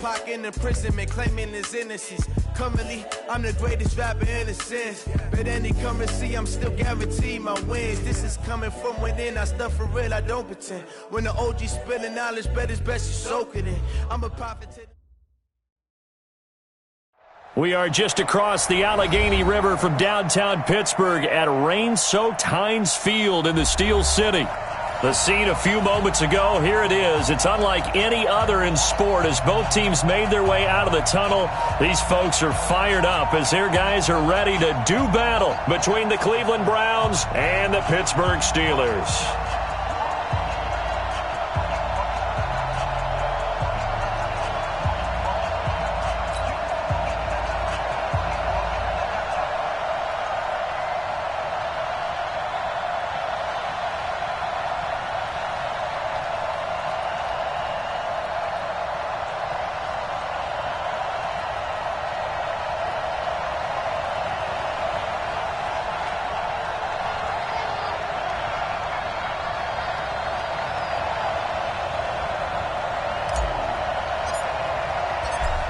Pocket imprisonment, claiming his innocence. Currently, I'm the greatest rapper in a sense. But any currency, I'm still guaranteed my wins. This is coming from within. I stuff for real, I don't pretend. When the OG spilling knowledge, bet it's best you soak it in. I'm a prophet to... We are just across the Allegheny River from downtown Pittsburgh at rain-soaked Heinz Field in the Steel City. The scene a few moments ago, here it is. It's unlike any other in sport as both teams made their way out of the tunnel. These folks are fired up as their guys are ready to do battle between the Cleveland Browns and the Pittsburgh Steelers.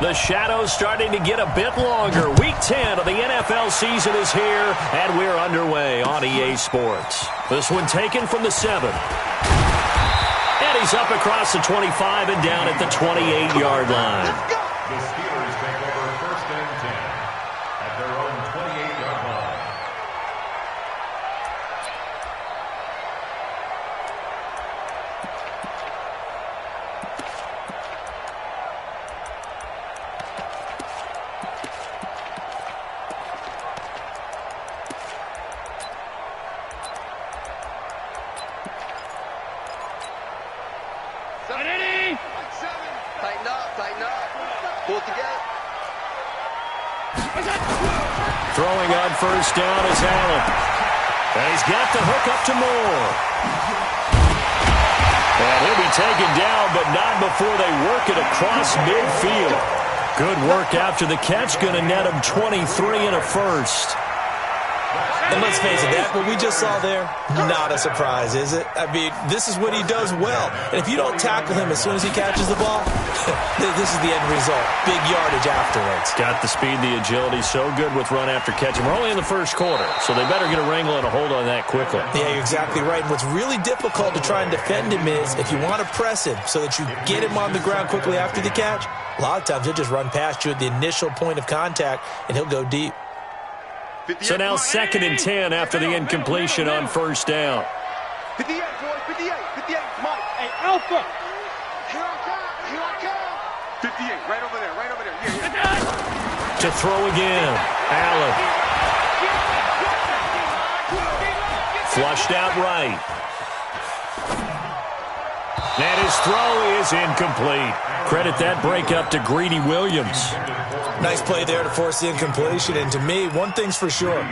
The shadow's starting to get a bit longer. Week 10 of the NFL season is here, and we're underway on EA Sports. This one taken from the 7. And he's up across the 25 and down at the 28-yard line. The Steelers take over 1st and 10 at their own 28-yard line. Throwing on 1st down is Allen. And he's got the hook up to Moore. And he'll be taken down, but not before they work it across midfield. Good work after the catch. Going to net him 23 and a first. And let's face it, that what we just saw there, not a surprise, is it? I mean, this is what he does well. And if you don't tackle him as soon as he catches the ball, this is the end result. Big yardage afterwards. Got the speed, the agility, so good with run after catch. And we're only in the first quarter, so they better get a wrangle and a hold on that quickly. Yeah, you're exactly right. And what's really difficult to try and defend him is if you want to press him so that you get him on the ground quickly after the catch, a lot of times he'll just run past you at the initial point of contact, and he'll go deep. So now 2nd and 10 after the incompletion on 1st down. 58, boy, 58, 58, Mike. Hey, Alpha. Here I come. 58, right over there. Yeah. To throw again, Allen. Flushed out right. And his throw is incomplete. Credit that breakup to Greedy Williams. Nice play there to force the incompletion. And to me, one thing's for sure.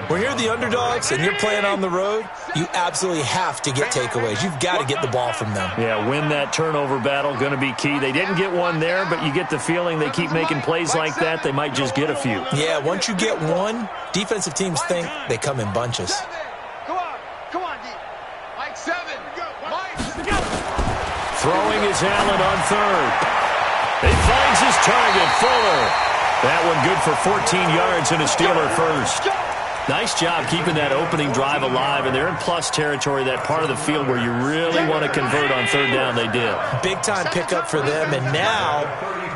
When you're the underdogs and you're playing on the road, you absolutely have to get takeaways. You've got to get the ball from them. Yeah, win that turnover battle, going to be key. They didn't get one there, but you get the feeling they keep making plays like that, they might just get a few. Yeah, once you get one, defensive teams think they come in bunches. Come on, D. Mike 7. Mike. Throwing is Allen on 3rd. He finds his target, Fuller. That one good for 14 yards and a Steeler first. Nice job keeping that opening drive alive, and they're in plus territory, that part of the field where you really want to convert on 3rd down. They did. Big-time pickup for them, and now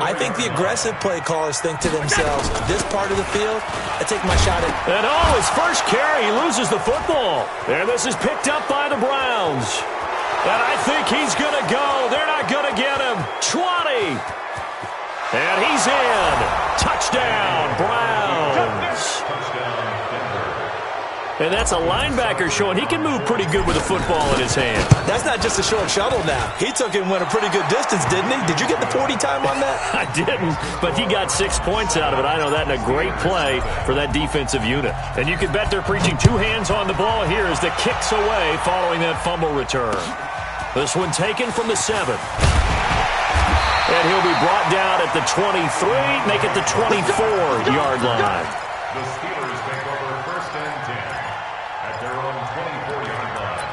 I think the aggressive play callers think to themselves, this part of the field, I take my shot at. And his first carry, he loses the football. And this is picked up by the Browns. And I think he's going to go. They're not going to get him. 20. And he's in. Touchdown, Browns. And that's a linebacker showing he can move pretty good with a football in his hand. That's not just a short shuttle now. He took it and went a pretty good distance, didn't he? Did you get the 40 time on that? I didn't, but he got 6 points out of it. I know that, in a great play for that defensive unit. And you can bet they're preaching 2 hands on the ball here as the kick's away following that fumble return. This one taken from the 7. And he'll be brought down at the 23, make it the 24-yard line. The Steelers take over 1st and 10 at their own 24-yard line.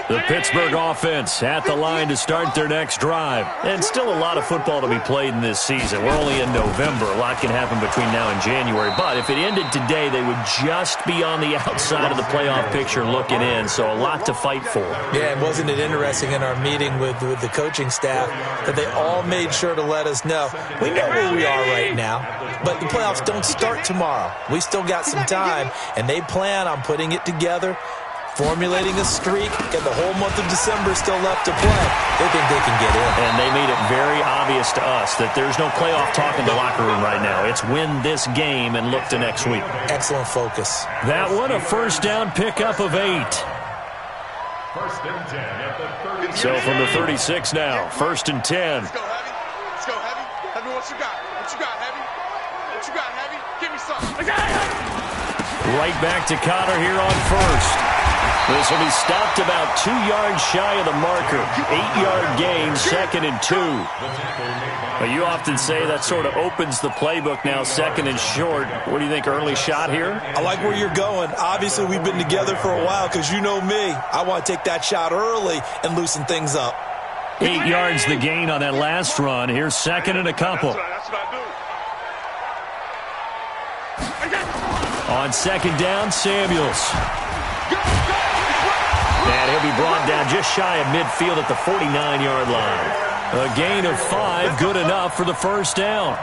The Pittsburgh offense at the line to start their next drive. And still a lot of football to be played in this season. We're only in November. A lot can happen between now and January. But if it ended today, they would just be on the outside of the playoff picture looking in. So a lot to fight for. Yeah, and wasn't it interesting in our meeting with the coaching staff that they all made sure to let us know, we know where we are right now, but the playoffs don't start tomorrow. We still got some time, and they plan on putting it together, formulating a streak, and the whole month of December still left to play. They think they can get in. And they made it very obvious to us that there's no playoff talk in the locker room right now. It's win this game and look to next week. Excellent focus. That one, a first down pickup of 8. First and 10 at the 30. So from the 36 now, first and 10. Let's go, Heavy. Let's go, Heavy. Heavy, what you got? What you got, Heavy? What you got, Heavy? Give me something. Right back to Connor here on first. This will be stopped about 2 yards shy of the marker. 8-yard gain, second and 2. But you often say that sort of opens the playbook now, second and short. What do you think, early shot here? I like where you're going. Obviously, we've been together for a while because you know me. I want to take that shot early and loosen things up. 8 yards the gain on that last run. Here's second and a couple. That's what I do. On second down, Samuels. And he'll be brought down just shy of midfield at the 49-yard line. A gain of 5, good enough for the first down.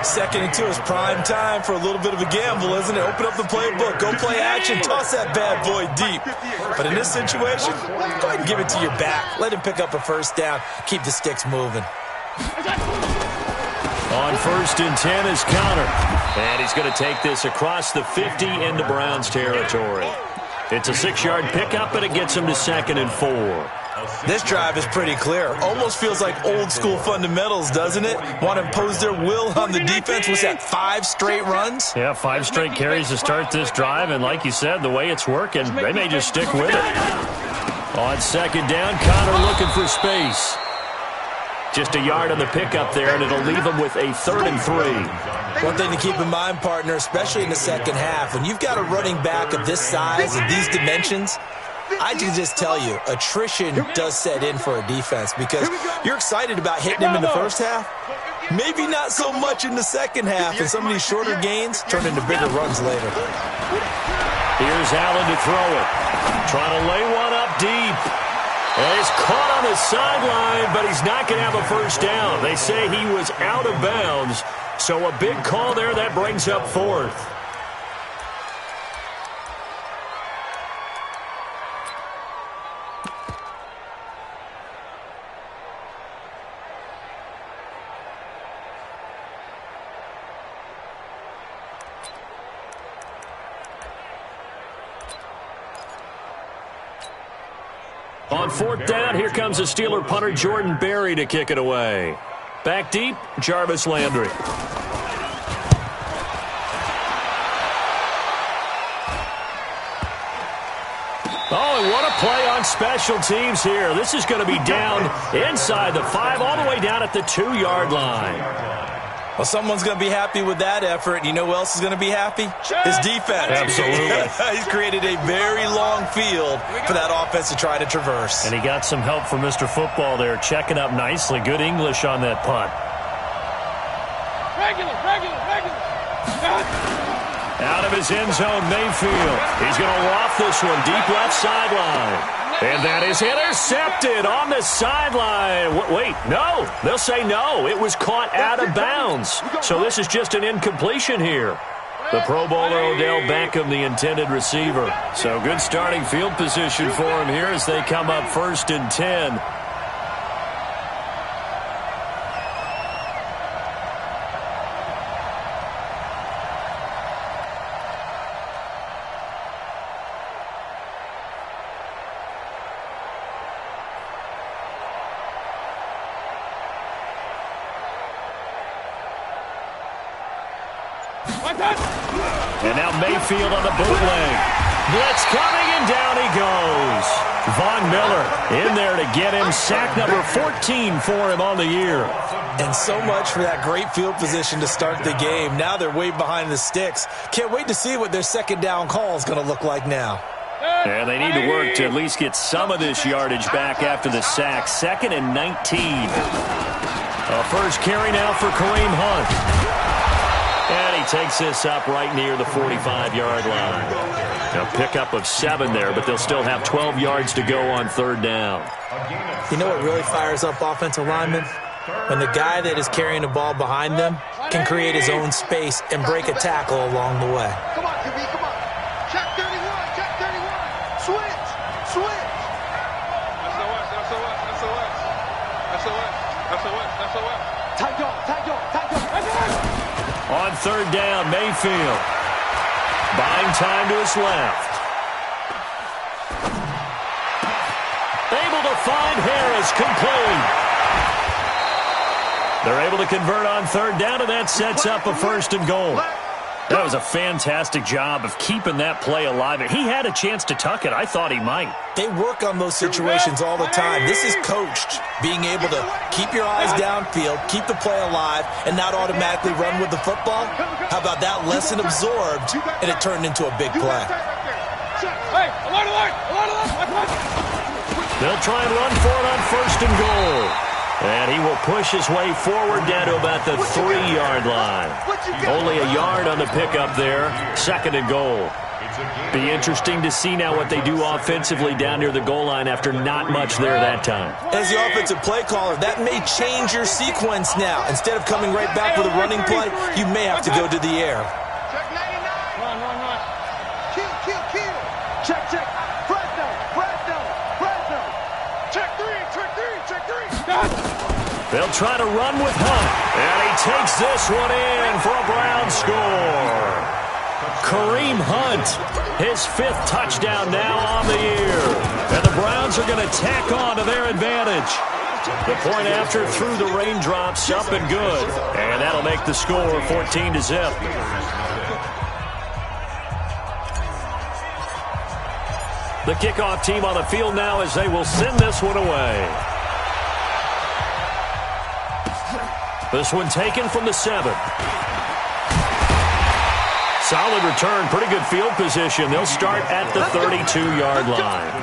Second and 2 is prime time for a little bit of a gamble, isn't it? Open up the playbook, go play action, toss that bad boy deep. But in this situation, go ahead and give it to your back. Let him pick up a first down. Keep the sticks moving. On first and 10 is Connor. And he's going to take this across the 50 into Browns territory. It's a 6-yard pickup, and it gets him to second and 4. This drive is pretty clear. Almost feels like old-school fundamentals, doesn't it? Want to impose their will on the defense. Was that 5 straight runs? Yeah, 5 straight carries to start this drive, and like you said, the way it's working, they may just stick with it. On second down, Connor looking for space. Just a yard on the pickup there, and it'll leave him with a 3rd and 3. One thing to keep in mind, partner, especially in the second half, when you've got a running back of this size and these dimensions, I can just tell you, attrition does set in for a defense because you're excited about hitting him in the first half. Maybe not so much in the second half, and some of these shorter gains turn into bigger runs later. Here's Allen to throw it. Trying to lay one up deep. And he's caught on the sideline, but he's not going to have a first down. They say he was out of bounds, so a big call there that brings up 4th. On 4th down, here comes the Steeler punter Jordan Berry to kick it away. Back deep, Jarvis Landry. Oh, and what a play on special teams here. This is going to be down inside the 5, all the way down at the 2-yard line. Well, someone's going to be happy with that effort. You know who else is going to be happy? His defense. Absolutely. He's created a very long field for that offense to try to traverse. And he got some help from Mr. Football there, checking up nicely. Good English on that punt. Regular. Out of his end zone, Mayfield. He's going to waft this one deep left sideline. And that is intercepted on the sideline. Wait, no. They'll say no. It was caught out of bounds. So this is just an incompletion here. The Pro Bowler Odell Beckham, the intended receiver. So good starting field position for him here as they come up first and 10. And now Mayfield on the bootleg. Blitz coming, and down he goes. Von Miller in there to get him. Sack number 14 for him on the year. And so much for that great field position to start the game. Now they're way behind the sticks. Can't wait to see what their second down call is going to look like now. And they need to work to at least get some of this yardage back after the sack. 2nd and 19. A first carry now for Kareem Hunt. And he takes this up right near the 45-yard line. A pickup of 7 there, but they'll still have 12 yards to go on 3rd down. You know what really fires up offensive linemen? When the guy that is carrying the ball behind them can create his own space and break a tackle along the way. Come on, QB, come on. Check 31, check 31. Switch, switch. SOS, SOS, SOS. SOS, SOS, SOS. Tight dog, tight dog, tight dog. On 3rd down, Mayfield. Buying time to his left. Able to find Harris, complete. They're able to convert on 3rd down, and that sets up a 1st and goal. That was a fantastic job of keeping that play alive. He had a chance to tuck it. I thought he might. They work on those situations all the time. This is coached, being able to keep your eyes downfield, keep the play alive, and not automatically run with the football. How about that lesson absorbed, and it turned into a big play. They'll try and run for it on 1st and goal. And he will push his way forward down to about the 3-yard line. Only a yard on the pickup there. 2nd and goal. Be interesting to see now what they do offensively down near the goal line after not much there that time. As the offensive play caller, that may change your sequence now. Instead of coming right back with a running play, you may have to go to the air. Check 99. Run, run, run. Kill, kill, kill. Check, check. Fresno, Fresno, Fresno. Check 3, check 3, check 3. They'll try to run with Hunt. And he takes this one in for a Browns score. Kareem Hunt, his 5th touchdown now on the year. And the Browns are going to tack on to their advantage. The point after through the raindrops, up and good. And that'll make the score 14-0. The kickoff team on the field now as they will send this one away. This one taken from the 7. Solid return, pretty good field position. They'll start at the 32-yard line.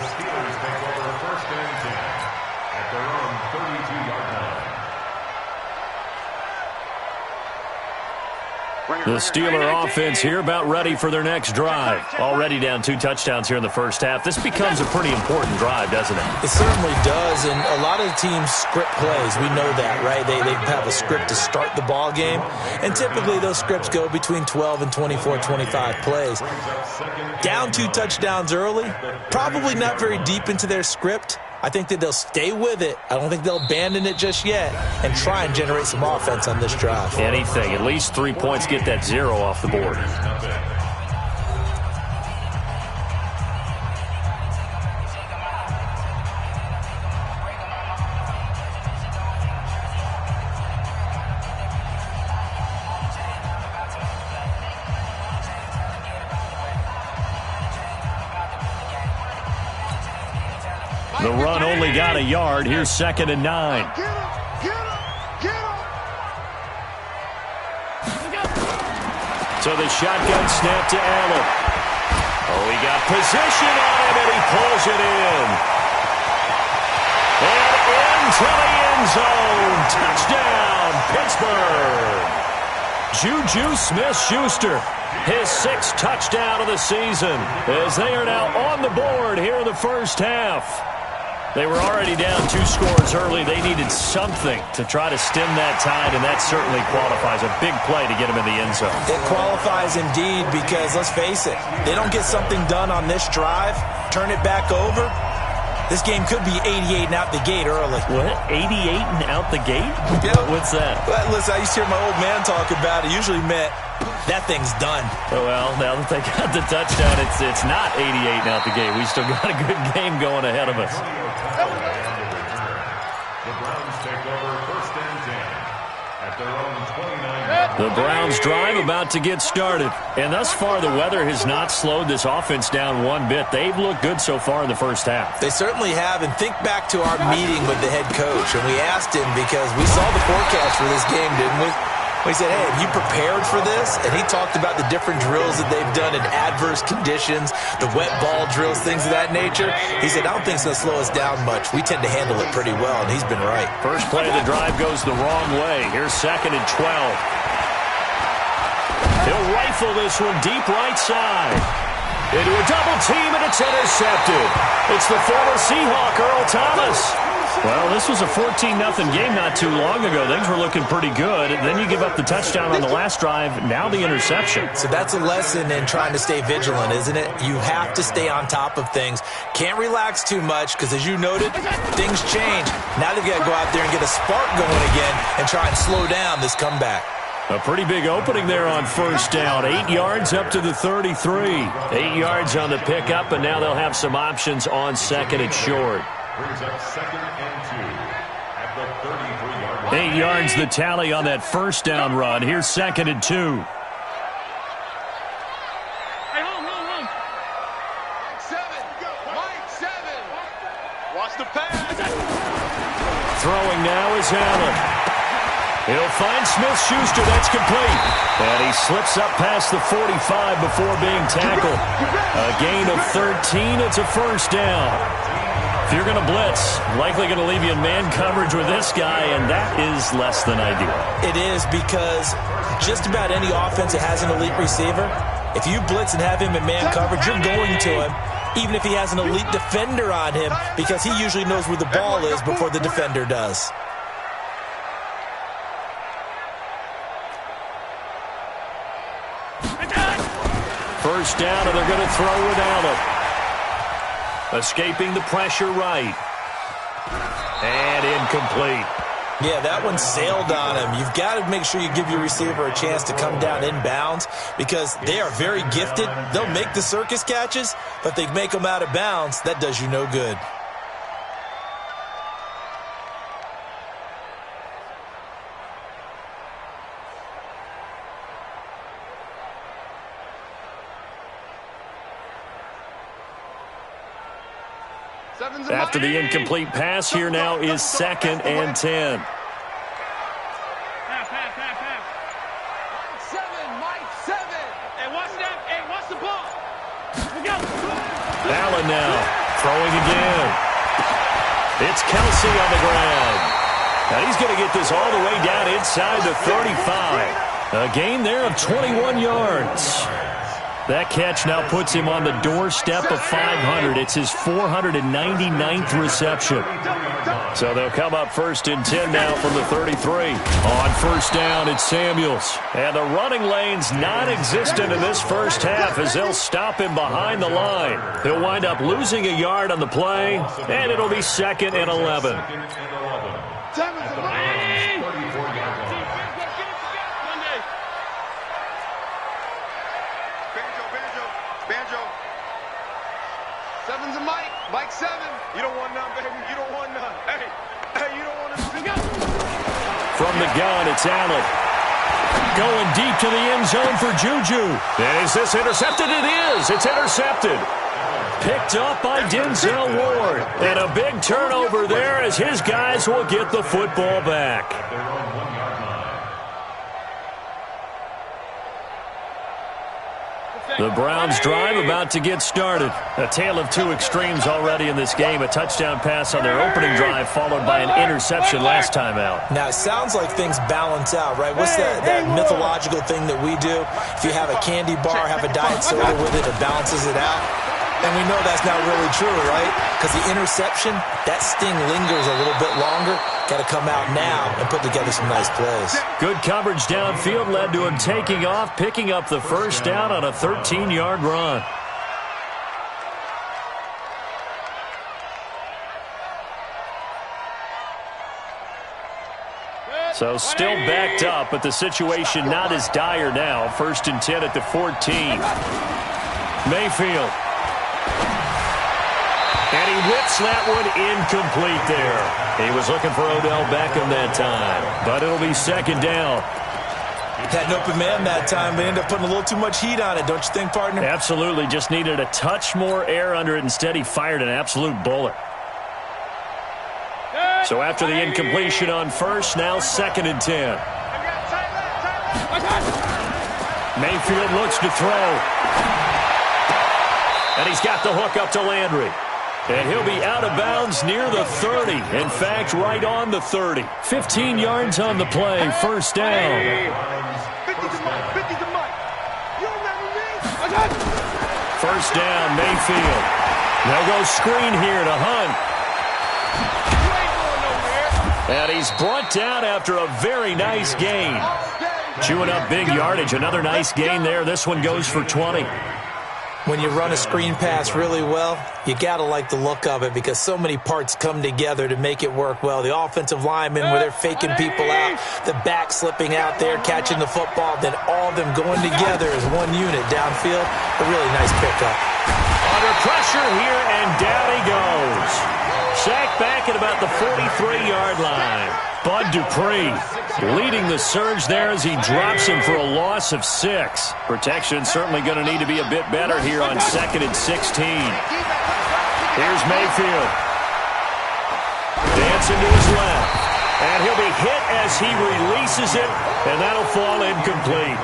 The Steeler offense here about ready for their next drive. Already down 2 touchdowns here in the first half. This becomes a pretty important drive, doesn't it? It certainly does, and a lot of the teams script plays. We know that, right? They have a script to start the ball game, and typically those scripts go between 12 and 24, 25 plays. Down 2 touchdowns early, probably not very deep into their script. I think that they'll stay with it. I don't think they'll abandon it just yet and try and generate some offense on this drive. Anything. At least 3 points, get that 0 off the board. The run only got a yard. Here's 2nd and 9. Get him, get him, get him. So the shotgun snap to Allen. Oh, he got position on him, and he pulls it in. And into the end zone. Touchdown, Pittsburgh. Juju Smith-Schuster, his 6th touchdown of the season, as they are now on the board here in the first half. They were already down 2 scores early. They needed something to try to stem that tide, and that certainly qualifies. A big play to get them in the end zone. It qualifies indeed because, let's face it, they don't get something done on this drive, turn it back over, this game could be 88 and out the gate early. What? 88 and out the gate? Yeah. What's that? Well, listen, I used to hear my old man talk about it. Usually meant that thing's done. Oh, well, now that they got the touchdown, it's not 88 and out the gate. We still got a good game going ahead of us. The Browns take over 1st and 10 at their own 29. The Browns drive about to get started. And thus far, the weather has not slowed this offense down one bit. They've looked good so far in the first half. They certainly have. And think back to our meeting with the head coach. And we asked him because we saw the forecast for this game, didn't we? We said, hey, have you prepared for this? And he talked about the different drills that they've done in adverse conditions, the wet ball drills, things of that nature. He said, I don't think it's going to slow us down much. We tend to handle it pretty well, and he's been right. First play of the drive goes the wrong way. Here's 2nd and 12. He'll rifle this one deep right side. Into a double team, and it's intercepted. It's the former Seahawk, Earl Thomas. Well, this was a 14-0 game not too long ago. Things were looking pretty good. And then you give up the touchdown on the last drive. Now the interception. So that's a lesson in trying to stay vigilant, isn't it? You have to stay on top of things. Can't relax too much because, as you noted, things change. Now they've got to go out there and get a spark going again and try and slow down this comeback. A pretty big opening there on first down. 8 yards up to the 33. 8 yards on the pickup, and now they'll have some options on 2nd and short. Brings up 2nd and 2 at the 33-yard line. 8 yards the tally on that first down run. Here's 2nd and 2. Hey, hold. Mike 7. Watch the pass. Throwing now is Allen. He'll find Smith-Schuster. That's complete. And he slips up past the 45 before being tackled. A gain of 13. It's a first down. If you're going to blitz, likely going to leave you in man coverage with this guy, and that is less than ideal. It is, because just about any offense that has an elite receiver, if you blitz and have him in man coverage, you're going to him, even if he has an elite defender on him, because he usually knows where the ball is before the defender does. First down, and they're going to throw with Allen. Escaping the pressure right. And incomplete. Yeah, that one sailed on him. You've got to make sure you give your receiver a chance to come down inbounds because they are very gifted. They'll make the circus catches, but if they make them out of bounds, that does you no good. After the incomplete pass, here now is 2nd and 10. Mike 7. Hey, watch that. Hey, watch the ball. We go. Allen now throwing again. It's Kelsey on the ground. Now he's going to get this all the way down inside the 35. A gain there of 21 yards. That catch now puts him on the doorstep of 500. It's his 499th reception. So they'll come up 1st and 10 now from the 33. On first down, it's Samuels. And the running lane's non-existent in this first half as they'll stop him behind the line. He'll wind up losing a yard on the play, and it'll be 2nd and 11. Banjo. 7's a Mike. Mike 7. You don't want none, baby. You don't want none. Hey, you don't want none. From the gun, it's Allen. Going deep to the end zone for Juju. Is this intercepted? It is. It's intercepted. Picked up by Denzel Ward. And a big turnover there as his guys will get the football back. The Browns drive about to get started. A tale of two extremes already in this game. A touchdown pass on their opening drive followed by an interception last time out. Now, it sounds like things balance out, right? What's that mythological thing that we do? If you have a candy bar, have a diet soda with it, it balances it out. And we know that's not really true, right? Because the interception, that sting lingers a little bit longer. Got to come out now and put together some nice plays. Good coverage downfield led to him taking off, picking up the first down on a 13-yard run. So still backed up, but the situation not as dire now. 1st and 10 at the 14. Mayfield. And he whips that one incomplete there. He was looking for Odell Beckham that time, but it'll be 2nd down. Had an open man that time. They ended up putting a little too much heat on it, don't you think, partner? Absolutely. Just needed a touch more air under it. Instead, he fired an absolute bullet. So after the incompletion on first, now 2nd and 10. Mayfield looks to throw. And he's got the hook up to Landry. And he'll be out of bounds near the 30. In fact, right on the 30. 15 yards on the play. First down. 50 to Mike. 50 to Mike. You remember me? First down, Mayfield. They'll go screen here to Hunt. And he's brought down after a very nice gain. Chewing up big yardage. Another nice gain there. This one goes for 20. When you run a screen pass really well, you got to like the look of it because so many parts come together to make it work well. The offensive linemen, where they're faking people out, the back slipping out there, catching the football, then all of them going together as one unit downfield. A really nice pickup. Under pressure here, and down he goes. Sacked back at about the 43-yard line. Bud Dupree leading the surge there as he drops him for a loss of 6. Protection certainly going to need to be a bit better here on 2nd and 16. Here's Mayfield. Dancing to his left. And he'll be hit as he releases it, and that'll fall incomplete.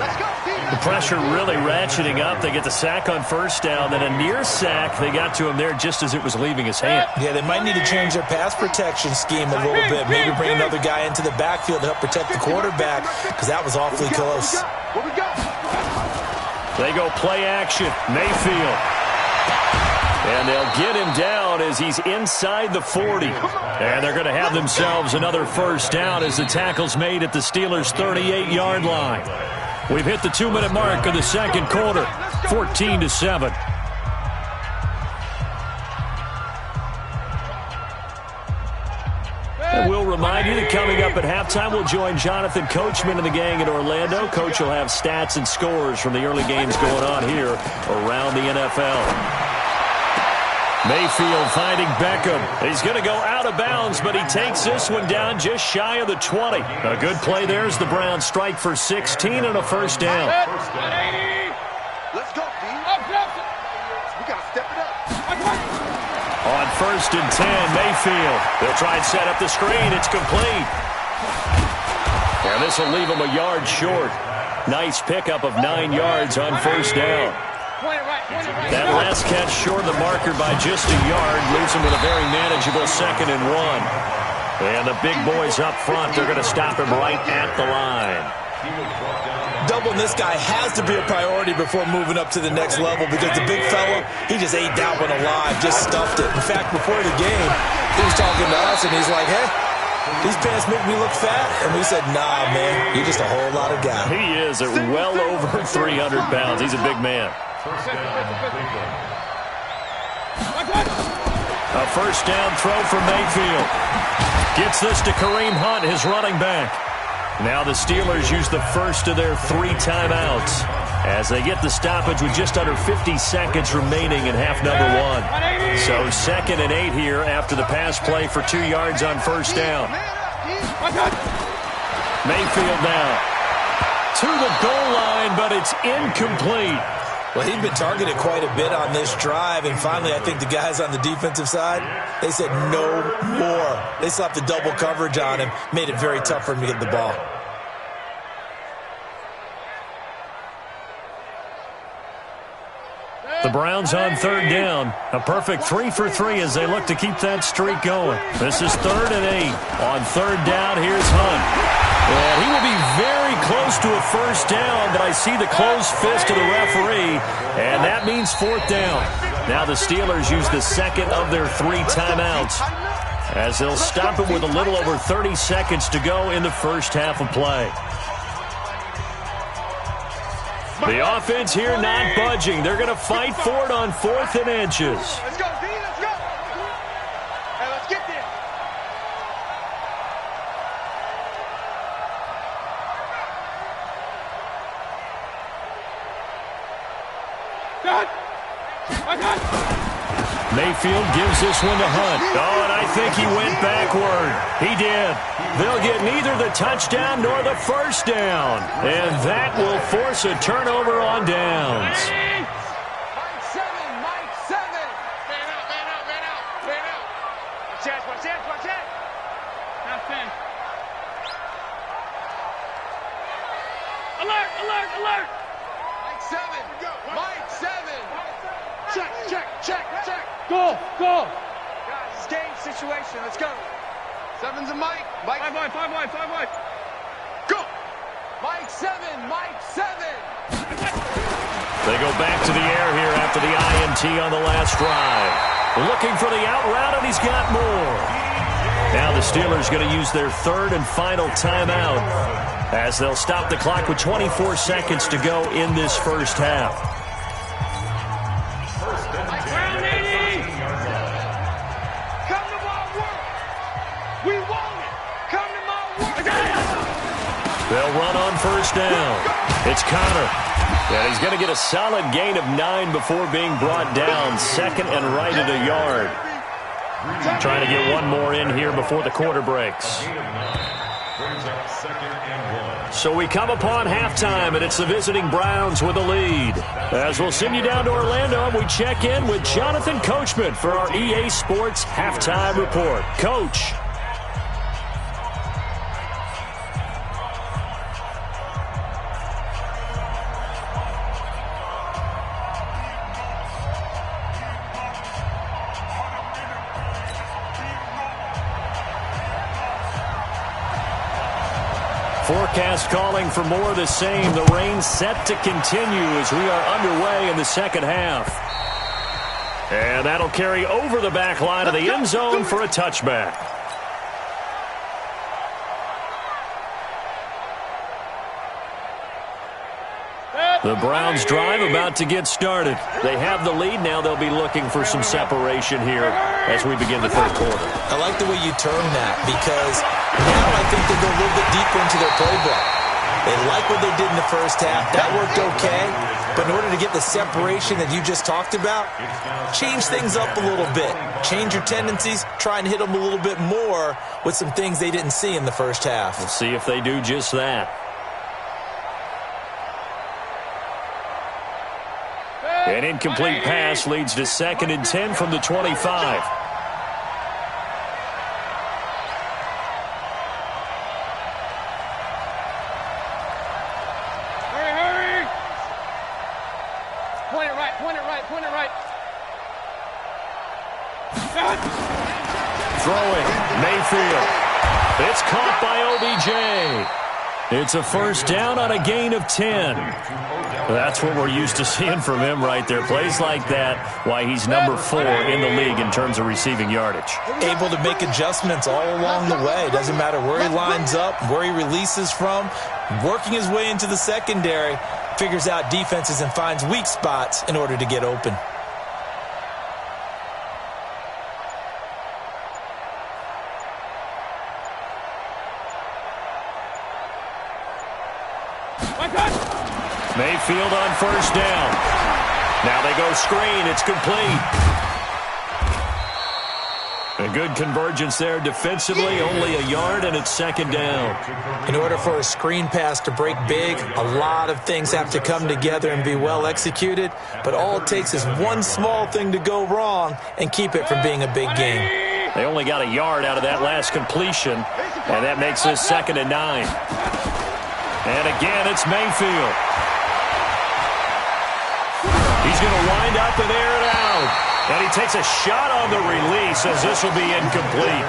The pressure really ratcheting up. They get the sack on first down, then a near sack. They got to him there just as it was leaving his hand. Yeah, they might need to change their pass protection scheme a little bit. Maybe bring another guy into the backfield to help protect the quarterback because that was awfully close. They go play action. Mayfield. And they'll get him down as he's inside the 40. And they're going to have themselves another first down as the tackle's made at the Steelers' 38-yard line. We've hit the 2-minute mark of the second quarter, 14-7. And we'll remind you that coming up at halftime, we'll join Jonathan Coachman and the gang in Orlando. Coach will have stats and scores from the early games going on here around the NFL. Mayfield finding Beckham. He's going to go out of bounds, but he takes this one down just shy of the 20. A good play there as the Browns strike for 16 and a first down. Let's go, D. We got to step it up. On 1st and 10, Mayfield. They'll try and set up the screen. It's complete. And this will leave him a yard short. Nice pickup of 9 yards on first down. That last catch short of the marker by just a yard leaves him with a very manageable 2nd and 1. And the big boys up front, they're going to stop him right at the line. Doubling this guy has to be a priority before moving up to the next level because the big fella, he just ate that one alive, just stuffed it. In fact, before the game, he was talking to us, and he's like, hey, these pants make me look fat. And we said, nah, man, you're just a whole lot of guy. He is at well over 300 pounds. He's a big man. A first down throw for Mayfield. Gets this to Kareem Hunt, his running back. Now the Steelers use the first of their 3 timeouts as they get the stoppage with just under 50 seconds remaining in half number 1. So 2nd and 8 here after the pass play for 2 yards on first down. Mayfield now to the goal line, but it's incomplete. Well, he'd been targeted quite a bit on this drive, and finally I think the guys on the defensive side, they said no more. They slapped the double coverage on him, made it very tough for him to get the ball. The Browns on 3rd down. A perfect 3 for 3 as they look to keep that streak going. This is 3rd and 8. On 3rd down, here's Hunt. And he will be very close to a first down, but I see the closed fist of the referee, and that means 4th down. Now the Steelers use the 2nd of their 3 timeouts as they'll stop it with a little over 30 seconds to go in the first half of play. The offense here not budging. They're going to fight for it on 4th and inches. Let's go, D. Let's go. Hey, let's get there. Mayfield gives this one to Hunt. Oh, and I think he went backward. He did. They'll get neither the touchdown nor the first down. And that will force a turnover on downs. Mike 7, Mike 7. Man out, man out, man out, man out. Watch out, watch out, watch out. Half in. Alert, alert, alert. Mike 7. Mike 7. Check, check, check, check. Go, go. Guys, it's game situation. Let's go. 7's a Mike. Mike. 5 wide, 5 wide, 5 wide. Go. Mike 7, Mike 7. They go back to the air here after the INT on the last drive. Looking for the out route, and he's got more. Now the Steelers going to use their third and final timeout as they'll stop the clock with 24 seconds to go in this first half. Brown 80. Come to my work. We want it. Come to my work. They'll run on first down. It's Connor. And he's going to get a solid gain of 9 before being brought down. Second and right at a yard. Trying to get one more in here before the quarter breaks. So we come upon halftime, and it's the visiting Browns with the lead. As we'll send you down to Orlando, we check in with Jonathan Coachman for our EA Sports Halftime Report. Coach. Forecast calling for more of the same. The rain set to continue as we are underway in the second half. And that'll carry over the back line of the end zone for a touchback. The Browns drive about to get started. They have the lead. Now they'll be looking for some separation here as we begin the third quarter. I like the way you term that because now I think they go a little bit deeper into their playbook. They like what they did in the first half. That worked okay. But in order to get the separation that you just talked about, change things up a little bit. Change your tendencies. Try and hit them a little bit more with some things they didn't see in the first half. We'll see if they do just that. An incomplete pass leads to 2nd and 10 from the 25. Hurry, hurry. Point it right, point it right, point it right. Throwing, Mayfield. It's caught by OBJ. It's a first down on a gain of 10. That's what we're used to seeing from him right there. Plays like that, why he's number 4 in the league in terms of receiving yardage. Able to make adjustments all along the way. Doesn't matter where he lines up, where he releases from. Working his way into the secondary, figures out defenses and finds weak spots in order to get open. Mayfield on first down. Now they go screen. It's complete. A good convergence there defensively. Only a yard, and it's 2nd down. In order for a screen pass to break big, a lot of things have to come together and be well executed. But all it takes is one small thing to go wrong and keep it from being a big game. They only got a yard out of that last completion, and that makes this 2nd and 9. And again, it's Mayfield. He's going to wind up and air it out. And he takes a shot on the release as this will be incomplete.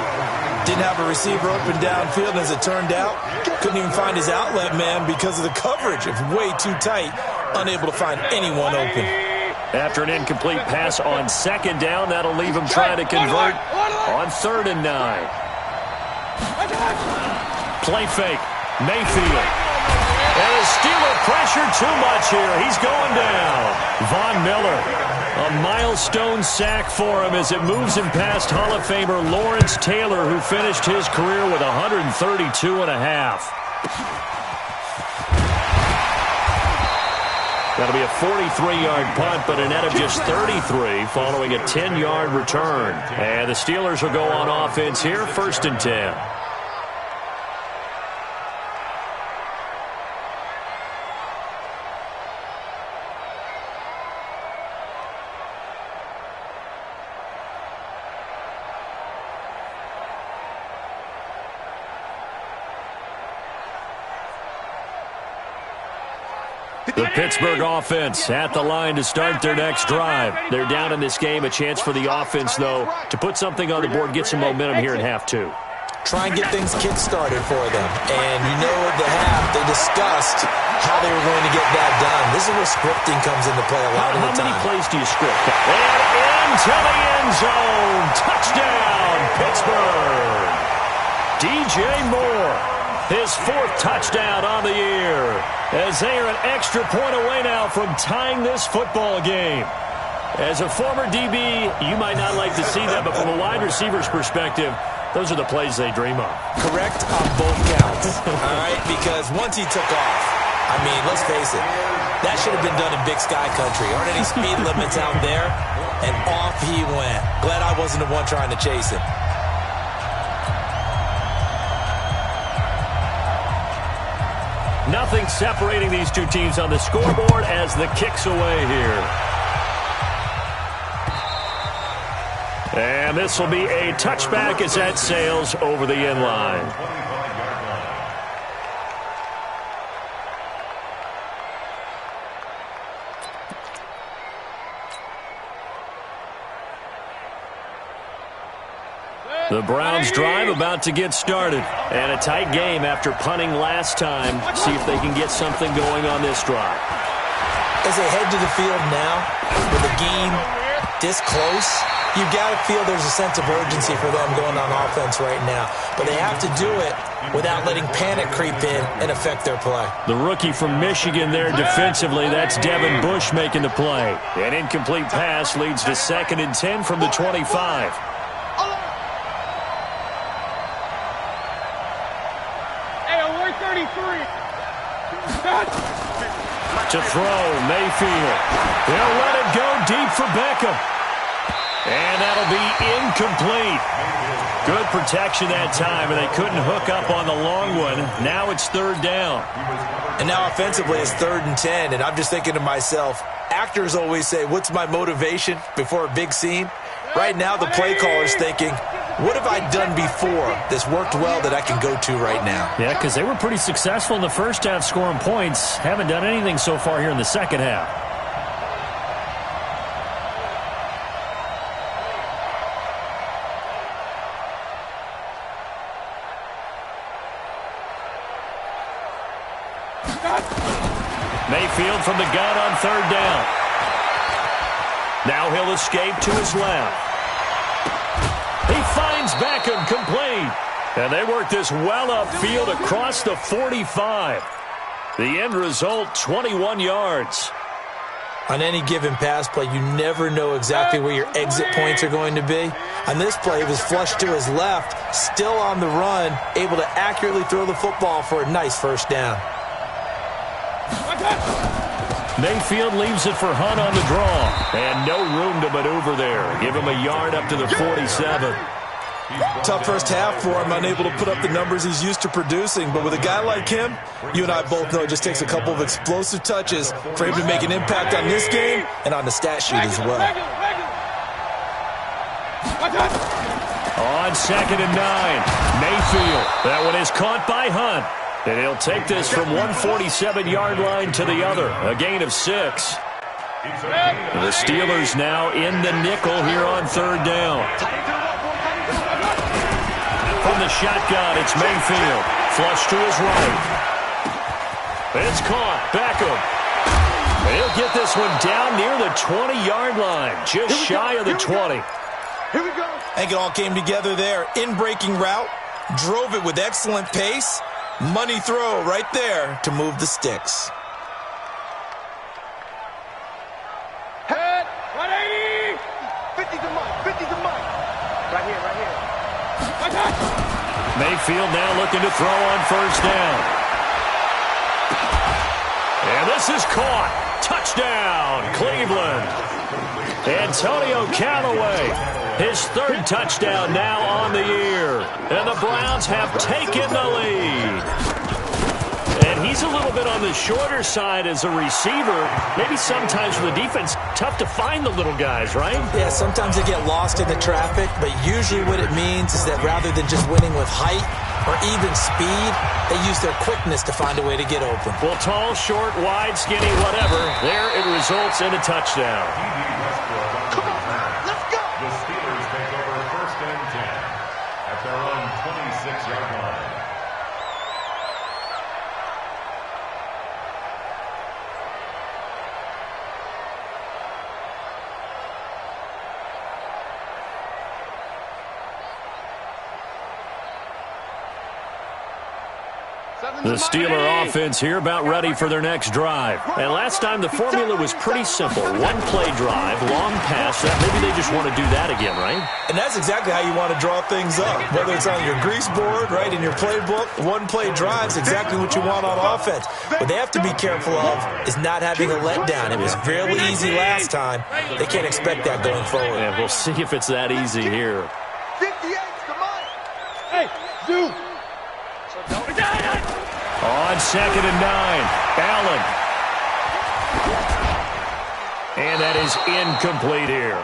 Didn't have a receiver open downfield, and as it turned out, couldn't even find his outlet man because of the coverage. It's way too tight, unable to find anyone open. After an incomplete pass on 2nd down, that'll leave him trying to convert on 3rd and 9. Play fake. Mayfield. And the Steeler pressure too much here. He's going down. Von Miller. A milestone sack for him as it moves him past Hall of Famer Lawrence Taylor, who finished his career with 132.5. That'll be a 43-yard punt, but a net of just 33 following a 10-yard return. And the Steelers will go on offense here, 1st and 10. The Pittsburgh offense at the line to start their next drive. They're down in this game. A chance for the offense, though, to put something on the board, get some momentum here in half two. Try and get things kick-started for them. And you know at the half, they discussed how they were going to get that done. This is where scripting comes into play a lot of the time. How many plays do you script? And into the end zone. Touchdown, Pittsburgh. DJ Moore, his 4th touchdown on the year, as they are an extra point away now from tying this football game. As a former DB, you might not like to see that, but from a wide receiver's perspective, those are the plays they dream of. Correct on both counts, all right? Because once he took off, I mean, let's face it, that should have been done in Big Sky Country. Aren't any speed limits out there? And off he went. Glad I wasn't the one trying to chase him. Nothing separating these two teams on the scoreboard as the kick's away here. And this will be a touchback as that sails over the end line. The Browns drive about to get started. And a tight game after punting last time. See if they can get something going on this drive. As they head to the field now, with a game this close, you've got to feel there's a sense of urgency for them going on offense right now. But they have to do it without letting panic creep in and affect their play. The rookie from Michigan there defensively, that's Devin Bush making the play. An incomplete pass leads to 2nd and 10 from the 25. To throw, Mayfield. They'll let it go deep for Beckham. And that'll be incomplete. Good protection that time, and they couldn't hook up on the long one. Now it's 3rd down. And now offensively it's 3rd and 10, and I'm just thinking to myself, actors always say, what's my motivation before a big scene? Right now the play caller's thinking, what have I done before that's worked well that I can go to right now? Yeah, because they were pretty successful in the first half scoring points. Haven't done anything so far here in the second half. Mayfield from the gun on 3rd down. Now he'll escape to his left. He finds Beckham complete. And they work this well upfield across the 45. The end result, 21 yards. On any given pass play, you never know exactly where your exit points are going to be. On this play, it was flushed to his left, still on the run, able to accurately throw the football for a nice 1st down. Mayfield leaves it for Hunt on the draw. And no room to maneuver there. Give him a yard up to the 47. Tough first half for him, unable to put up the numbers he's used to producing. But with a guy like him, you and I both know it just takes a couple of explosive touches for him to make an impact on this game and on the stat sheet as well. On 2nd and 9, Mayfield. That one is caught by Hunt. And he'll take this from 147-yard line to the other. A gain of 6. The Steelers now in the nickel here on 3rd down. From the shotgun, it's Mayfield. Flush to his right. It's caught. Beckham. He'll get this one down near the 20-yard line. Just shy of the 20. Here we go. I think it all came together there. In-breaking route. Drove it with excellent pace. Money throw right there to move the sticks. Head, 180. 50 to Mike, 50 to Mike. Right here, right here. Mayfield now looking to throw on 1st down. And this is caught. Touchdown, Cleveland. Antonio Callaway, his 3rd touchdown now on the year. And the Browns have taken the lead. And he's a little bit on the shorter side as a receiver. Maybe sometimes for the defense, tough to find the little guys, right? Yeah, sometimes they get lost in the traffic, but usually what it means is that rather than just winning with height, or even speed, they use their quickness to find a way to get open. Well, tall, short, wide, skinny, whatever, there it results in a touchdown. Come on, let's go. The Steelers take over 1st and 10 at their own 26-yard line. The Steeler offense here about ready for their next drive. And last time the formula was pretty simple. One play drive, long pass. Maybe they just want to do that again, right? And that's exactly how you want to draw things up. Whether it's on your grease board, right, in your playbook, one play drive is exactly what you want on offense. What they have to be careful of is not having a letdown. It was fairly easy last time. They can't expect that going forward. And we'll see if it's that easy here. 58, come on. Hey, dude. On 2nd and 9, Allen. And that is incomplete here.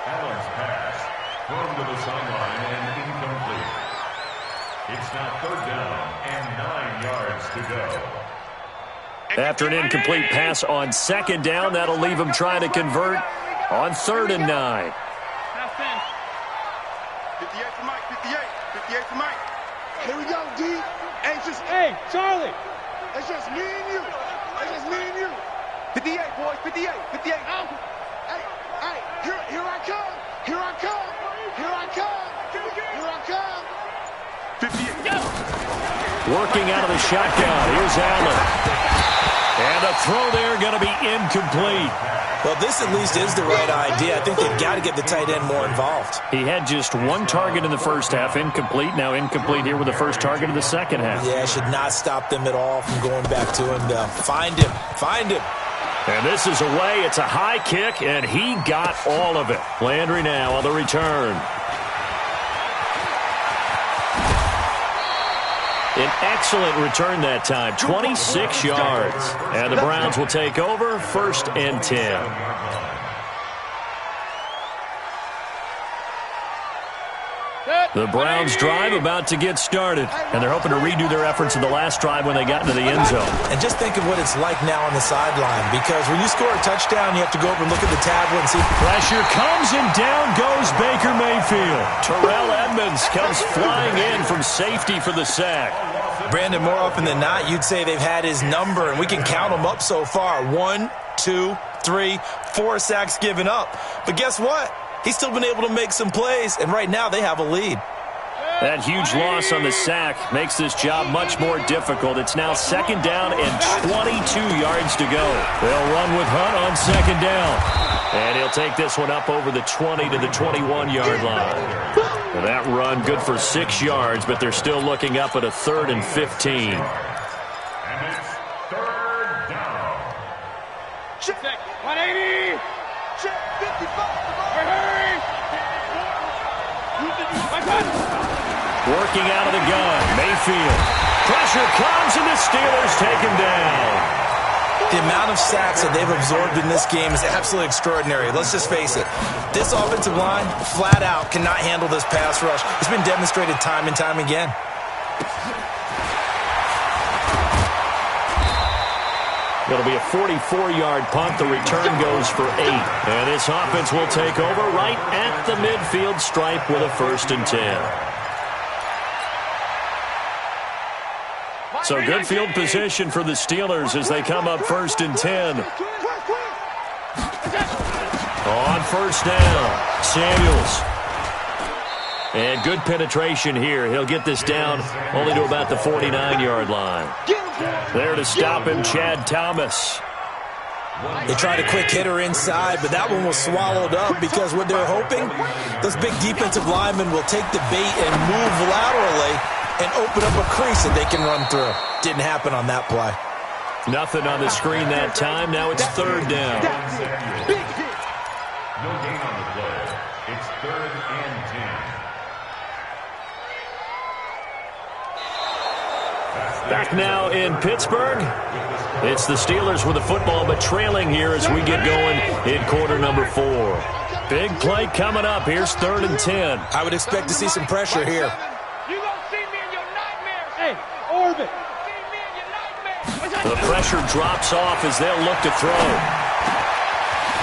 Allen's pass thrown to the sideline and incomplete. It's now 3rd down and 9 yards to go. After an incomplete pass on 2nd down, that'll leave him trying to convert on 3rd and 9. 58 for Mike, 58 for Mike. Here we go, D. Hey, Charlie. It's just me and you. It's just me and you. 58, boys, 58. Hey, here I come. Here I come. 58. Working out of the shotgun. Here's Allen. And the throw there going to be incomplete. Well, this at least is the right idea. I think they've got to get the tight end more involved. He had just one target in the first half, incomplete. Now incomplete here with the first target of the second half. Yeah, should not stop them at all from going back to him. Find him. And this is away. It's a high kick, and he got all of it. Landry now on the return. An excellent return that time, 26 yards. And the Browns will take over 1st and 10. The Browns drive about to get started, and they're hoping to redo their efforts in the last drive when they got into the end zone. And just think of what it's like now on the sideline, because when you score a touchdown, you have to go over and look at the tablet and see. Pressure comes, and down goes Baker Mayfield. Terrell Edmunds comes flying in from safety for the sack. Brandon, more often than not, you'd say they've had his number, and we can count them up so far. 1, 2, 3, 4 sacks given up. But guess what? He's still been able to make some plays, and right now they have a lead. That huge loss on the sack makes this job much more difficult. It's now 2nd down and 22 yards to go. They'll run with Hunt on 2nd down. And he'll take this one up over the 20 to the 21-yard line. Well, that run good for 6 yards, but they're still looking up at a 3rd and 15. And it's 3rd down. Check 180. Check 55. Working out of the gun, Mayfield. Pressure comes, and the Steelers take him down. The amount of sacks that they've absorbed in this game is absolutely extraordinary. Let's just face it. This offensive line, flat out, cannot handle this pass rush. It's been demonstrated time and time again. It'll be a 44-yard punt. The return goes for 8. And this offense will take over right at the midfield stripe with a 1st and 10. So good field position for the Steelers as they come up 1st and 10. On 1st down, Samuels. And good penetration here. He'll get this down only to about the 49-yard line. There to stop him, Chad Thomas. They tried a quick hitter inside, but that one was swallowed up because what they're hoping, those big defensive linemen will take the bait and move laterally and open up a crease that they can run through. Didn't happen on that play. Nothing on the screen that time. Now it's 3rd down. No gain on the play. It's 3rd and 10. Back now in Pittsburgh. It's the Steelers with the football, but trailing here as we get going in quarter number 4. Big play coming up. Here's 3rd and 10. I would expect to see some pressure here. You gonna see me in your Hey, orbit. The pressure drops off as they'll look to throw.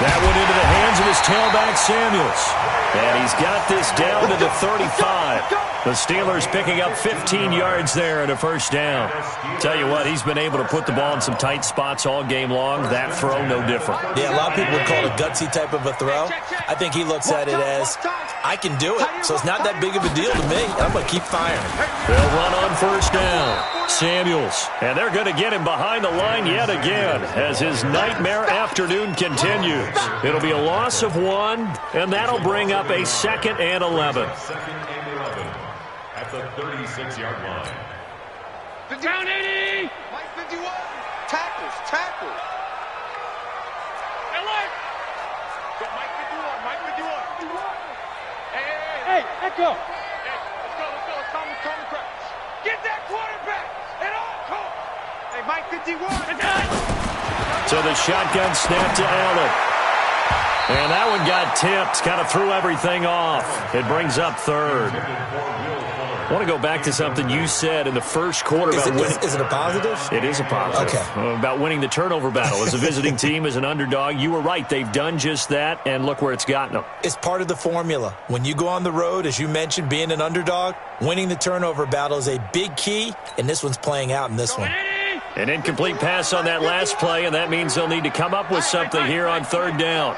That went into the hands of his tailback, Samuels. And he's got this down to the 35. The Steelers picking up 15 yards there and a first down. Tell you what, he's been able to put the ball in some tight spots all game long. That throw, no different. Yeah, a lot of people would call it a gutsy type of a throw. I think he looks at it as, I can do it, so it's not that big of a deal to me. I'm going to keep firing. They'll run on first down. Samuels. And they're going to get him behind the line yet again as his nightmare afternoon continues. It'll be a loss of 1, and that'll bring up a 2nd and 11. At the 36-yard line. Down 80! Mike 51! Tackles! Hey, look! Go Mike 51! Hey, echo! Hey, let's go, calm the crowds. Get that quarterback! And all, come! Hey, Mike 51! So the shotgun snap to Allen. And that one got tipped, kind of threw everything off. It brings up 3rd. I want to go back to something you said in the first quarter. Is it a positive? It is a positive. Okay. About winning the turnover battle. As a visiting team, as an underdog, you were right. They've done just that, and look where it's gotten them. It's part of the formula. When you go on the road, as you mentioned, being an underdog, winning the turnover battle is a big key, and this one's playing out in this one. An incomplete pass on that last play, and that means they'll need to come up with something here on 3rd down.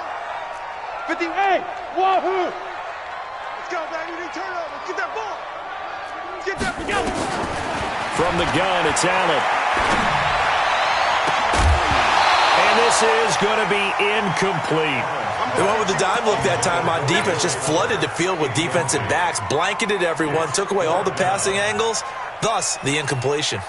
58! Wahoo! Let's go, baby. New turnover. Get that ball. Get that ball. From the gun, it's Allen. And this is going to be incomplete. They went with the dime look that time on defense, just flooded the field with defensive backs, blanketed everyone, took away all the passing angles, thus the incompletion.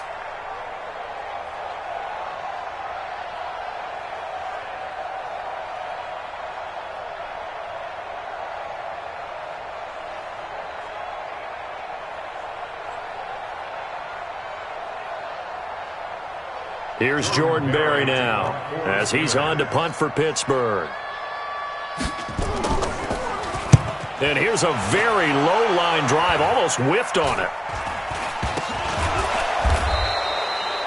Here's Jordan Berry now as he's on to punt for Pittsburgh. And here's a very low line drive, almost whiffed on it.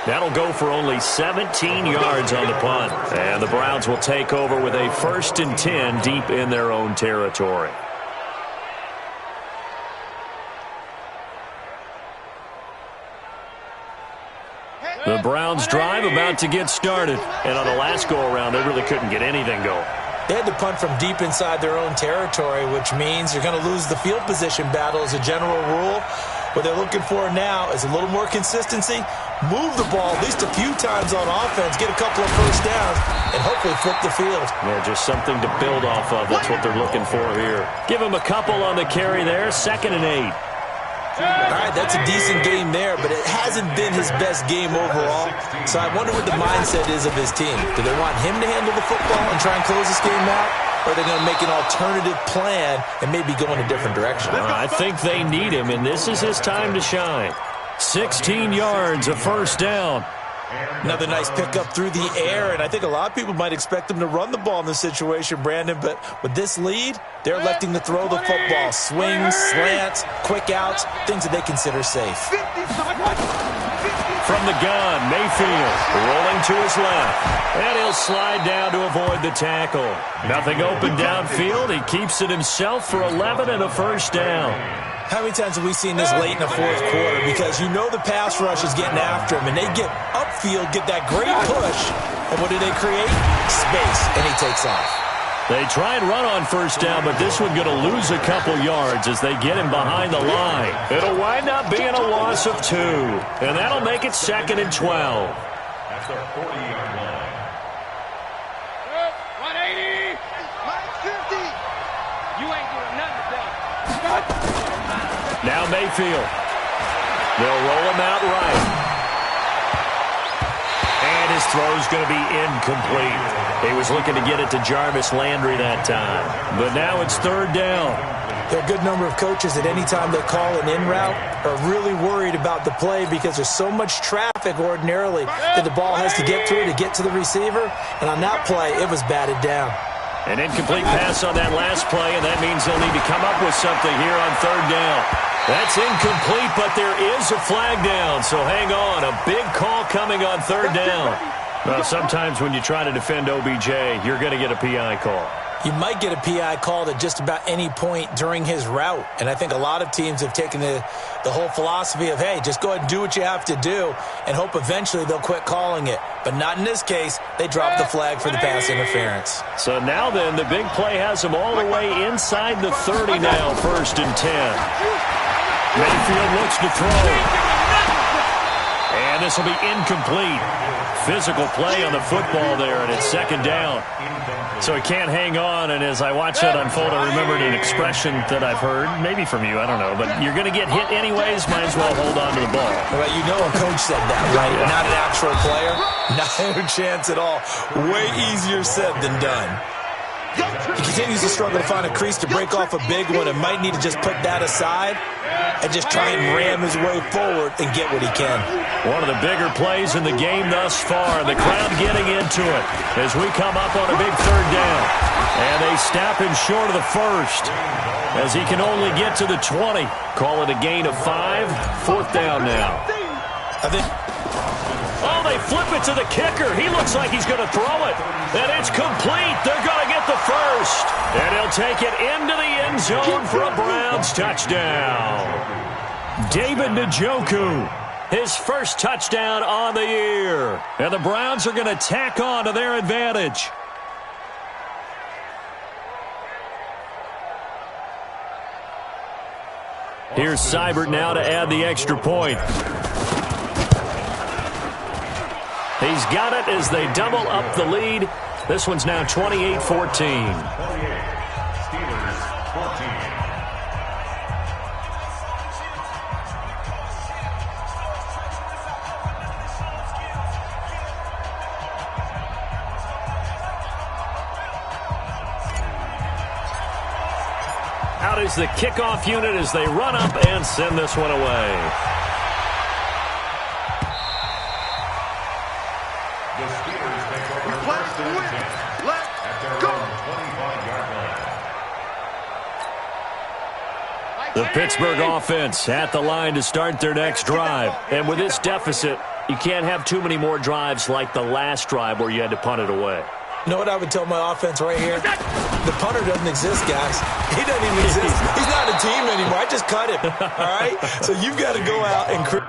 That'll go for only 17 yards on the punt. And the Browns will take over with a 1st and 10 deep in their own territory. The Browns drive about to get started. And on the last go-around, they really couldn't get anything going. They had to punt from deep inside their own territory, which means you're going to lose the field position battle as a general rule. What they're looking for now is a little more consistency, move the ball at least a few times on offense, get a couple of first downs, and hopefully flip the field. Yeah, just something to build off of. That's what they're looking for here. Give them a couple on the carry there, 2nd and 8. All right, that's a decent game there, but it hasn't been his best game overall. So I wonder what the mindset is of his team. Do they want him to handle the football and try and close this game out? Or are they going to make an alternative plan and maybe go in a different direction? I think they need him, and this is his time to shine. 16 yards, a first down. Another nice pickup through the air, and I think a lot of people might expect him to run the ball in this situation, Brandon, but with this lead, they're electing to throw the football. Swings, slants, quick outs, things that they consider safe. From the gun, Mayfield rolling to his left, and he'll slide down to avoid the tackle. Nothing open downfield. He keeps it himself for 11 and a first down. How many times have we seen this late in the 4th quarter? Because you know the pass rush is getting after him, and they get upfield, get that great push, and what do they create? Space, and he takes off. They try and run on first down, but this one going to lose a couple yards as they get him behind the line. It'll wind up being a loss of 2, and that'll make it 2nd and 12. At the 40-yard line. 180! 150! You ain't doing nothing today. Now Mayfield. They'll roll him out right. And his throw's going to be incomplete. He was looking to get it to Jarvis Landry that time. But now it's 3rd down. There are a good number of coaches at any time they call an in route are really worried about the play because there's so much traffic ordinarily that the ball has to get through to get to the receiver. And on that play, it was batted down. An incomplete pass on that last play, and that means they'll need to come up with something here on 3rd down. That's incomplete, but there is a flag down, so hang on. A big call coming on third down. Well, sometimes when you try to defend OBJ, you're going to get a PI call. You might get a PI called at just about any point during his route. And I think a lot of teams have taken the whole philosophy of, hey, just go ahead and do what you have to do and hope eventually they'll quit calling it. But not in this case. They dropped the flag for the pass interference. So now then, the big play has them all the way inside the 30 now, 1st and 10. Mayfield looks to throw. And this will be incomplete. Physical play on the football there, and it's 2nd down. So he can't hang on, and as I watch that unfold, I remembered an expression that I've heard, maybe from you, I don't know, but you're going to get hit anyways, might as well hold on to the ball. Well, you know a coach said that, right? Yeah. Not an actual player. Not a chance at all. Way easier said than done. He continues to struggle to find a crease to break off a big one and might need to just put that aside and just try and ram his way forward and get what he can. One of the bigger plays in the game thus far. The crowd getting into it as we come up on a big 3rd down. And they snap him short of the 1st as he can only get to the 20. Call it a gain of 5. 4th down now. Oh, they flip it to the kicker. He looks like he's going to throw it. And it's complete. They're going to get the 1st. And he'll take it into the end zone for a Browns touchdown. David Njoku, his first touchdown on the year. And the Browns are going to tack on to their advantage. Here's Seibert now to add the extra point. He's got it as they double up the lead. This one's now 28-14. 28, Steelers 14. Out is the kickoff unit as they run up and send this one away. The Steelers take over 1st and 10 at their own 25-yard line. The Pittsburgh offense at the line to start their next drive. And with this deficit, you can't have too many more drives like the last drive where you had to punt it away. You know what I would tell my offense right here? The punter doesn't exist, guys. He doesn't even exist. He's not a team anymore. I just cut him, all right? So you've got to go out and create.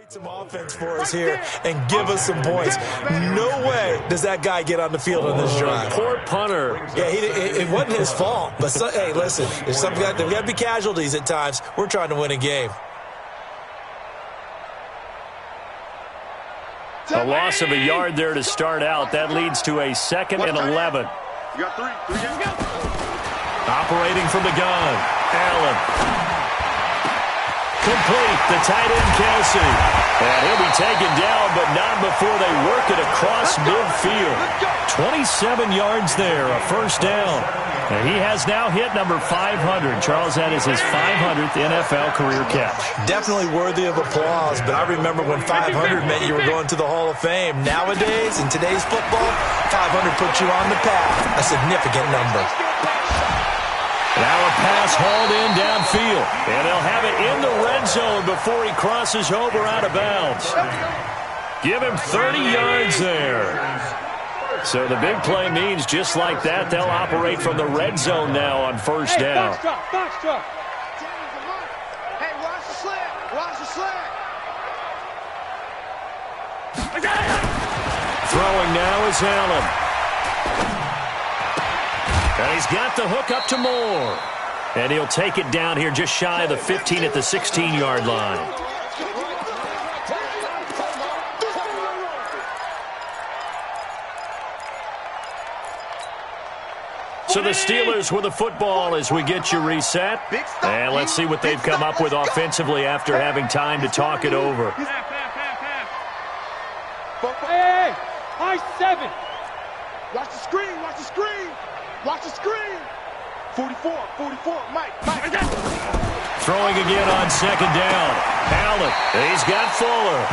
Some offense for us here and give us some points. No way does that guy get on the field on this drive. Poor punter. Yeah, it wasn't his fault. But hey, listen, there's there got to be casualties at times. We're trying to win a game. A loss of a yard there to start out. That leads to a 2nd and 11. You got three. Operating from the gun, Allen. Complete, the tight end, Kelsey. And he'll be taken down, but not before they work it across midfield. 27 yards there, a 1st down. And he has now hit number 500. Charles, that is his 500th NFL career catch. Definitely worthy of applause, but I remember when 500 meant you were going to the Hall of Fame. Nowadays, in today's football, 500 puts you on the path, a significant number. Now a pass hauled in downfield. And they'll have it in the red zone before he crosses over out of bounds. Give him 30 yards there. So the big play means just like that, they'll operate from the red zone now on first down. Box truck. Hey, watch the slant. Watch the slant. Throwing now is Allen. And he's got the hook up to Moore. And he'll take it down here just shy of the 15 at the 16-yard line. So the Steelers with the football as we get you reset. And let's see what they've come up with offensively after having time to talk it over. Hey, high 7. Watch the screen, watch the screen. Watch the screen. 44, Mike. Throwing again on second down. Allen, he's got Fuller.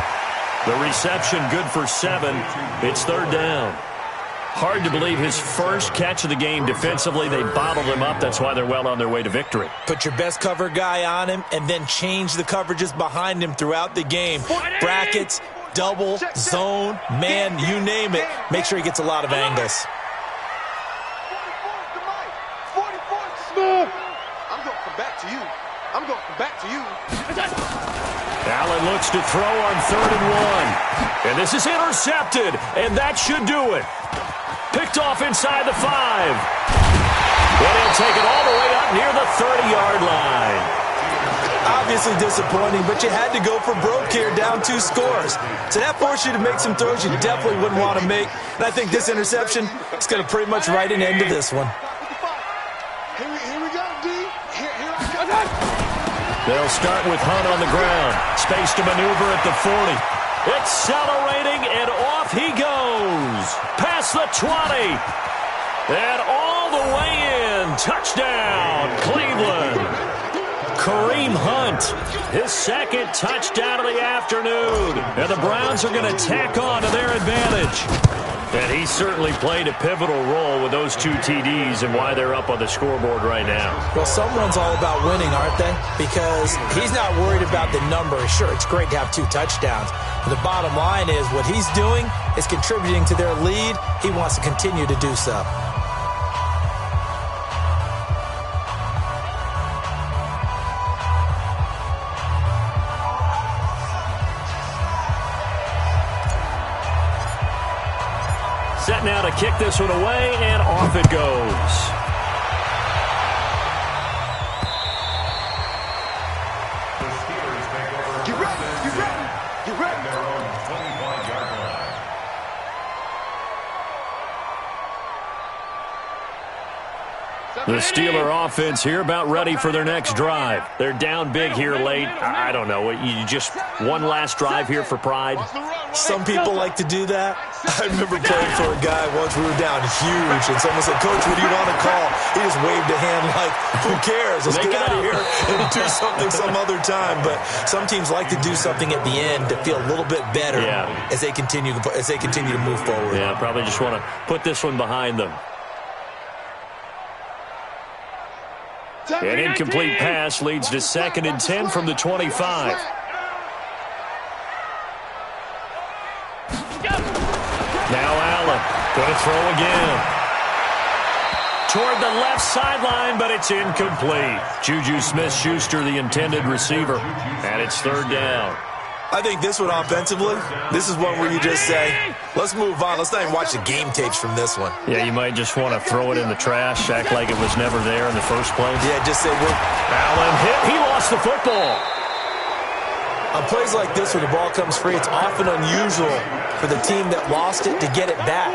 The reception good for 7. It's third down. Hard to believe his first catch of the game defensively. They bottled him up. That's why they're well on their way to victory. Put your best cover guy on him and then change the coverages behind him throughout the game. Brackets, double, zone, man, you name it. Make sure he gets a lot of angles. 44, smooth. I'm going to come back to you. Allen looks to throw on 3rd and 1. And this is intercepted. And that should do it. Picked off inside the 5. And he'll take it all the way up near the 30-yard line. Obviously disappointing, but you had to go for broke here, down 2 scores. So that forced you to make some throws you definitely wouldn't want to make. And I think this interception is going to pretty much write an end to this one. Here we go, D. Here I come. They'll start with Hunt on the ground. Space to maneuver at the 40. Accelerating, and off he goes. Past the 20. And all the way in. Touchdown, Cleveland. Kareem Hunt, his second touchdown of the afternoon. And the Browns are going to tack on to their advantage. And he certainly played a pivotal role with those 2 TDs and why they're up on the scoreboard right now. Well, someone's all about winning, aren't they? Because he's not worried about the number. Sure, it's great to have 2 touchdowns. But the bottom line is what he's doing is contributing to their lead. He wants to continue to do so. Set now to kick this one away, and off it goes. The Steelers take over. Get ready. Their own 25-yard line. The Steeler offense here about ready for their next drive. They're down big here late. I don't know. You just one last drive here for pride? Some people like to do that. I remember playing for a guy once. We were down huge, and someone said, "Coach, what do you want to call?" He just waved a hand like, "Who cares? Let's get out of here and do something some other time." But some teams like to do something at the end to feel a little bit better as they continue to move forward. Yeah, probably just want to put this one behind them. An incomplete pass leads to 2nd and 10 from the 25. Now Allen going to throw again. Toward the left sideline, but it's incomplete. Juju Smith-Schuster, the intended receiver, and it's 3rd down. I think this one offensively, this is one where you just say, let's move on. Let's not even watch the game tapes from this one. Yeah, you might just want to throw it in the trash, act like it was never there in the first place. Yeah, just say, Allen hit. He lost the football. On plays like this where the ball comes free, it's often unusual for the team that lost it to get it back.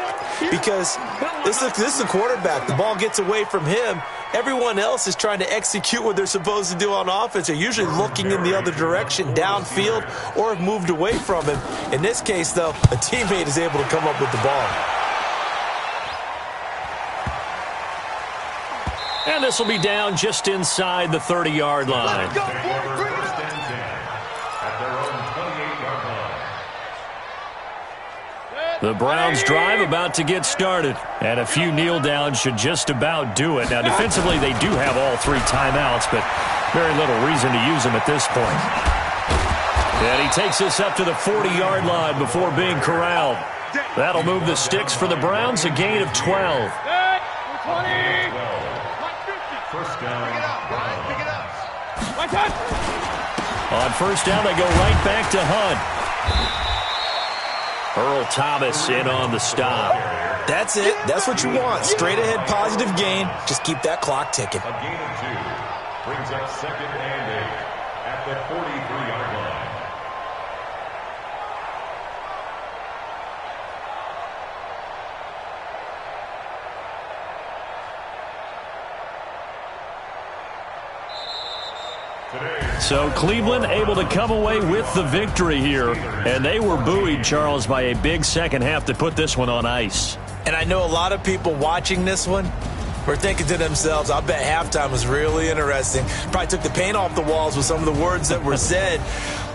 Because this is the quarterback. The ball gets away from him. Everyone else is trying to execute what they're supposed to do on offense. They're usually looking in the other direction, downfield, or have moved away from him. In this case, though, a teammate is able to come up with the ball. And this will be down just inside the 30-yard line. Take over 1st and 10 at their own 28-yard line. The Browns drive about to get started, and a few kneel downs should just about do it. Now, defensively, they do have all 3 timeouts, but very little reason to use them at this point. And he takes us up to the 40-yard line before being corralled. That'll move the sticks for the Browns, a gain of 12. First down, On first down, they go right back to Hunt. Earl Thomas in on the stop. That's it. That's what you want. Straight ahead positive gain. Just keep that clock ticking. A gain of 2 brings up 2nd and 8 at the 43-yard line. So Cleveland able to come away with the victory here. And they were buoyed, Charles, by a big second half to put this one on ice. And I know a lot of people watching this one were thinking to themselves, I bet halftime was really interesting. Probably took the paint off the walls with some of the words that were said.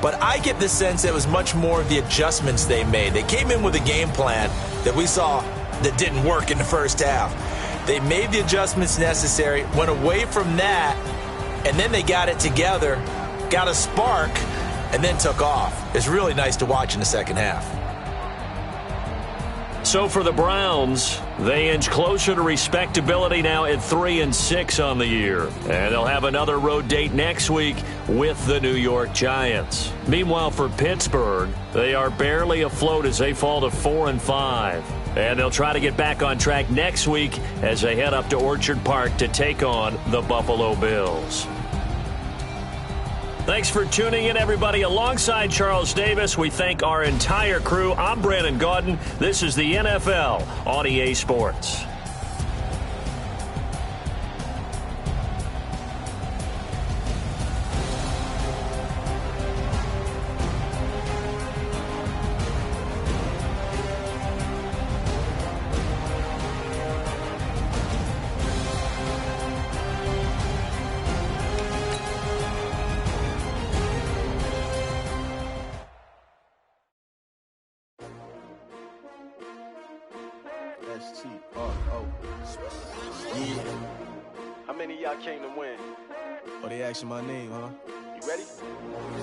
But I get the sense it was much more of the adjustments they made. They came in with a game plan that we saw that didn't work in the first half. They made the adjustments necessary, went away from that, and then they got it together, got a spark, and then took off. It's really nice to watch in the second half. So for the Browns, they inch closer to respectability now at 3-6 on the year. And they'll have another road date next week with the New York Giants. Meanwhile, for Pittsburgh, they are barely afloat as they fall to 4-5. And they'll try to get back on track next week as they head up to Orchard Park to take on the Buffalo Bills. Thanks for tuning in, everybody. Alongside Charles Davis, we thank our entire crew. I'm Brandon Gaudin. This is the NFL on EA Sports. Yeah. How many of y'all came to win? Oh, they asking my name, huh? You ready?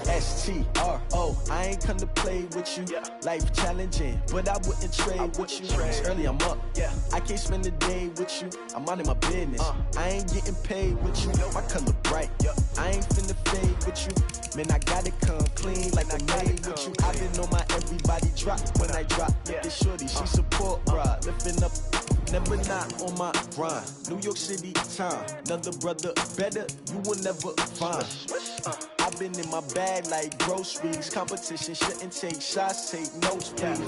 S-T-R-O, I ain't come to play with you. Life challenging, but I wouldn't trade with you. It's early, I'm up. I can't spend the day with you. I'm minding my business. I ain't getting paid with you. My color bright. I ain't finna fade with you. Man, I gotta come clean like I made with you. I been on my everybody drop when I drop. Look at shorty, she support, bruh. Lifting up, never not on my grind. New York City time, another brother better, you will never find. I've been in my bag like groceries. Competition shouldn't take shots, take notes, please.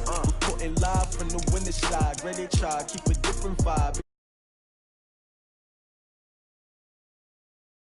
Reporting live from the winning side. Ready to try, keep a different vibe.